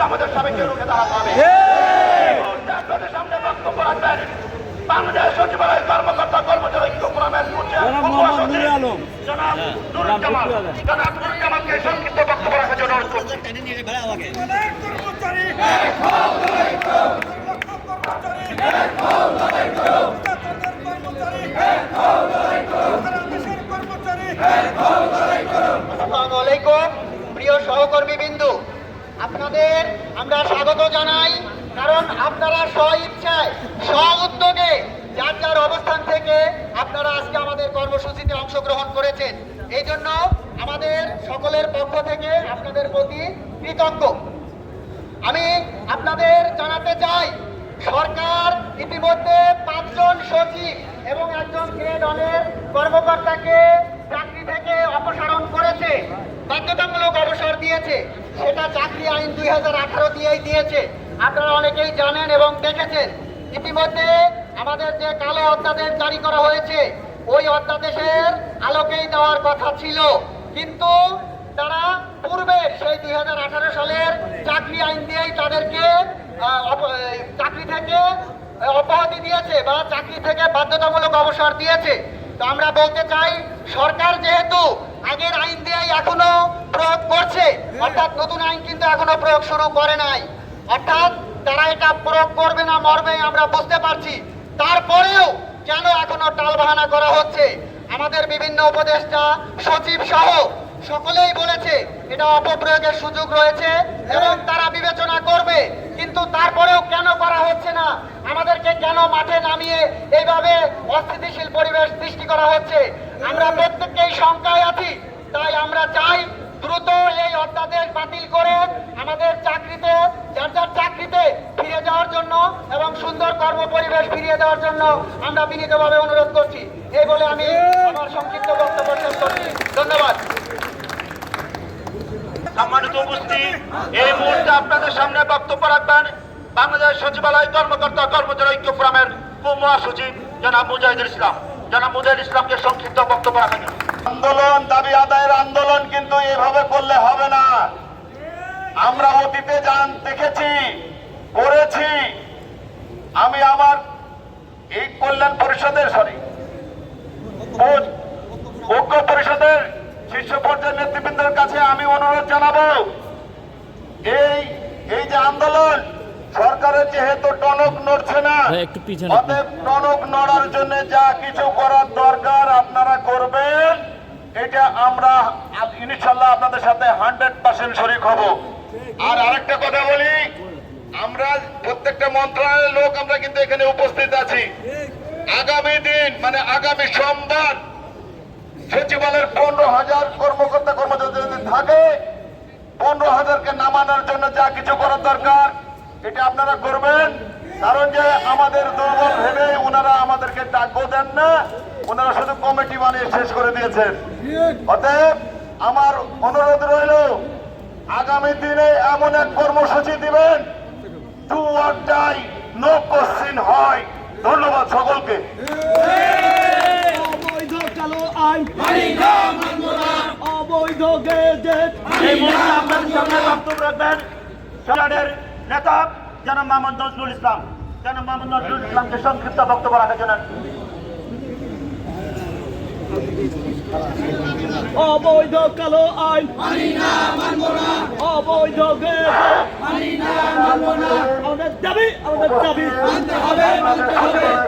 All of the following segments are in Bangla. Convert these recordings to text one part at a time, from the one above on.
আমাদের সবাইকে রুখে দাঁড়াতে হবে। সামনে বক্তব্য রাখবেন বাংলাদেশ সচিবালয় কর্মকর্তা কর্মচারী ঐক্য ফোরামের জনাব নুরুল জামালকে সংক্ষিপ্ত বক্তব্য রাখার জন্য অনুরোধ করছি। আসসালামু আলাইকুম প্রিয় সহকর্মীবৃন্দু, আপনাদের আমরা স্বাগত জানাই। কারণ আপনারা স্ব-ইচ্ছায় স্ব-উদ্যোগে যার যার অবস্থান থেকে আপনারা আজকে আমাদের কর্মসূচিতে অংশগ্রহণ করেছেন। এই জন্য আমাদের সকলের পক্ষ থেকে আপনাদের প্রতি কৃতজ্ঞ। আমি আপনাদের জানাতে চাই, সরকার ইতিমধ্যে 5 জন সচিব এবং 1 জন গ্রেড অনের কর্মকর্তাকে চাকরি থেকে অপসারণ করেছে, বাধ্যতামূলক অবসর দিয়েছে। সেটা চাকরি আইন 2018 দিয়েই দিয়েছে। আপনারা অনেকেই জানেন এবং দেখেছেন। ইতিমধ্যে আমাদের যে কালো অধ্যাদেশ জারি করা হয়েছে, ওই অধ্যাদেশের আলোকেই দেওয়ার কথা ছিল, কিন্তু তারা পূর্বে সেই 2018 সালের চাকরি আইন দিয়েই তাদেরকে চাকরি থেকে অব্যাহতি দিয়েছে বা চাকরি থেকে বাধ্যতামূলক অবসর দিয়েছে। তো আমরা বলতে চাই, সরকার যেহেতু আগের আইন দিয়েই এখনো প্রয়োগ করছে, অর্থাৎ নতুন আইন কিন্তু এখনো প্রয়োগ শুরু করে নাই, অর্থাৎ তারা এটা প্রয়োগ করবে না মরবে আমরা বুঝতে পারছি। তারপরেও কেন এখনো টালবাহানা করা হচ্ছে? আমাদের বিভিন্ন উপদেষ্টা সচিব সহ সকলেই বলেছে এটা অপপ্রয়োগের সুযোগ রয়েছে এবং তারা বিবেচনা করবে, কিন্তু তারপরেও কেন করা হচ্ছে না? আমাদেরকে কেন মাঠে নামিয়ে এইভাবে অস্থিতিশীল পরিবেশ সৃষ্টি করা হচ্ছে? আমরা প্রত্যেককেই শঙ্কায় আছি। তাই আমরা চাই দ্রুত এই অধ্যাদেশ বাতিল করে আমাদের চাকরিতে যার যার চাকরিতে ফিরে যাওয়ার জন্য এবং সুন্দর কর্মপরিবেশ ফিরিয়ে দেওয়ার জন্য আমরা বিনীতভাবে অনুরোধ করছি। এই বলে আমি আমার সংক্ষিপ্ত বক্তব্য শেষ করছি। ধন্যবাদ। সম্মানিত উপস্থিতি, এই মুহূর্তে আপনাদের সামনে বক্তব্য রাখবেন বাংলাদেশ সচিবালয় কর্মকর্তা কর্মচারী ঐক্য ফোরামের মহাসচিব জনাব মুজাহিদুল ইসলাম। জনাব মুজাহিদুল ইসলামকে সংক্ষিপ্ত বক্তব্য রাখার জন্য। আন্দোলন, দাবি আদায়ের আন্দোলন কিন্তু এভাবে করলে হবে না। আমরা অতীতে দেখেছি, করেছি। আমি আমার এই কল্যাণ পরিষদের ঐক্য পরিষদের শীর্ষ পর্যায়ের নেতৃবৃন্দের কাছে আমি অনুরোধ জানাবো, এই যে আন্দোলন, সরকারের যেহেতু টনক নড়ছে না, অতএব টনক নড়ার জন্য যা কিছু করার দরকার আপনারা করবেন। এটা আমরা ইনশাল্লাহ আপনাদের সাথে 100% শরীক হব। আর আরেকটা কথা বলি, আমরা প্রত্যেকটা মন্ত্রণালয়ের লোক আমরা কিন্তু এখানে উপস্থিত আছি। আগামী দিন মানে আগামী সোমবার সচিবালয়ের 15,000 কর্মকর্তা কর্মচারী যদি থাকে, 15,000কে নামানোর জন্য যা কিছু করার দরকার এটা আপনারা করবেন। কারণ যে আমাদের দুর্বল ভেবে ওনারা আমাদেরকে ডাকও দেন না, ওনারা শুধু কমিটি বানিয়ে শেষ করে দিয়েছেন। অতএব আমার অনুরোধ রইল, আগামী দিনে এমন এক কর্মসূচি দিবেন, do or die, no question হয়। ধন্যবাদ সকলকে। অবৈধ গেজেট এই মুহূর্তে আপনাদের সামনে বক্তব্য রাখবেন সরকারের নেতা জনাব মোহাম্মদ নজরুল ইসলাম। জনাব মোহাম্মদ নজরুল ইসলামকে সংক্ষিপ্ত বক্তব্য রাখার জন্য। অবৈধ কালো আইন অবৈধ গেজেট আমাদের দাবি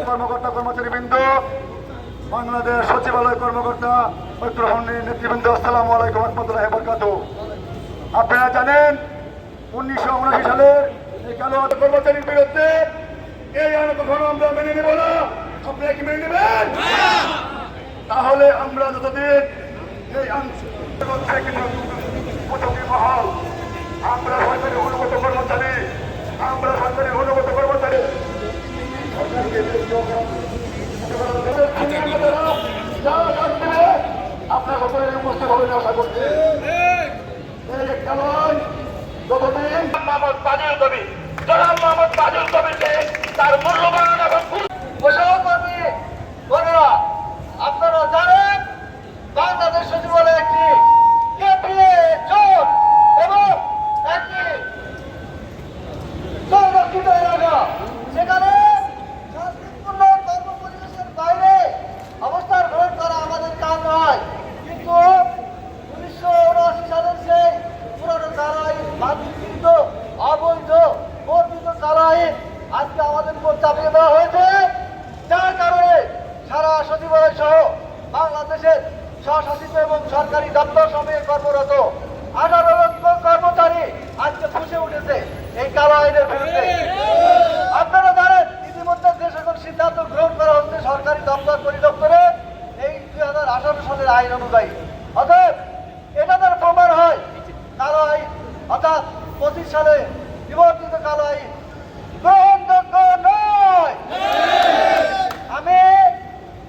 কর্মকর্তা কর্মচারী বৃন্দ, বাংলাদেশ সচিবালয় কর্মকর্তা নেতৃবৃন্দ, আসসালামু আলাইকুম রহমতুল্লাহি ওয়া বারাকাতুহু। আপনারা জানেন 1979 সালের এই কালো কর্মচারীর বিরুদ্ধে এই আইন কখনো আমরা মেনে নেব না। আপনারা কি মেনে নেবেন? তাহলে আমরা যতদিন এই মহল, আমরা সরকারি অনুগত কর্মচারী, আপনার সকলে উপস্থিত হবেন আশা করছি। যতদিন মোহাম্মদ তাজুল কবির, জনাব মোহাম্মদ তাজুল কবিরকে তার মূল্যবান এবং সহকর্মী বন্ধুরা, আপনারা জানেন বাংলাদেশ সচিবালয় একটি কেপিএ জোন এবং মানচিত্রিত অবৈধ বর্ধিত কালো আইন আজকে আমাদের উপর চাপিয়ে দেওয়া হয়েছে, যার কারণে সারা সচিবালয় সহ বাংলাদেশের স্বশাসিত এবং সরকারি দপ্তর সমূহে কর্মরত 18 লক্ষ কর্মচারী আজকে ফুঁসে উঠেছে এই কালো আইনের বিরুদ্ধে। আপনারা জানেন ইতিমধ্যে যে সকল সিদ্ধান্ত গ্রহণ করা হচ্ছে সরকারি দপ্তর পরিদপ্তরে এই 2018 সালের আইন অনুযায়ী, অতএব এটা তার প্রমাণ হয় কালো আইন অর্থাৎ 25 সালে বিবর্তিত কালো আইন গ্রহণযোগ্য নয়। আমি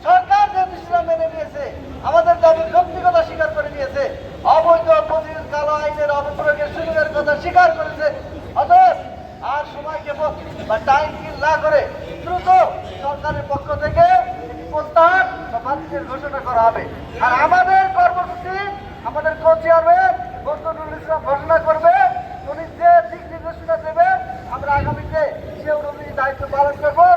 সরকার যে বিষয়টা মেনে নিয়েছে, আমাদের দাবির যৌক্তিকতা স্বীকার করে নিয়েছে, অবৈধ পঁচিশ কালো আইনের অপপ্রয়োগের সুযোগের কথা স্বীকার করেছে। অতএব আর সময়কে বা টাইম কিল না করে দ্রুত সরকারের পক্ষ থেকে একটি প্রস্তাব বা বাতিলের ঘোষণা করা হবে। আর আমাদের কর্মসূচি আমাদের কো-চেয়ারম্যান বজলুল ইসলাম ঘোষণা করবে, উনি যে দিক নির্দেশনা দেবে আমরা আগামীতে সে অনুযায়ী দায়িত্ব পালন করবো।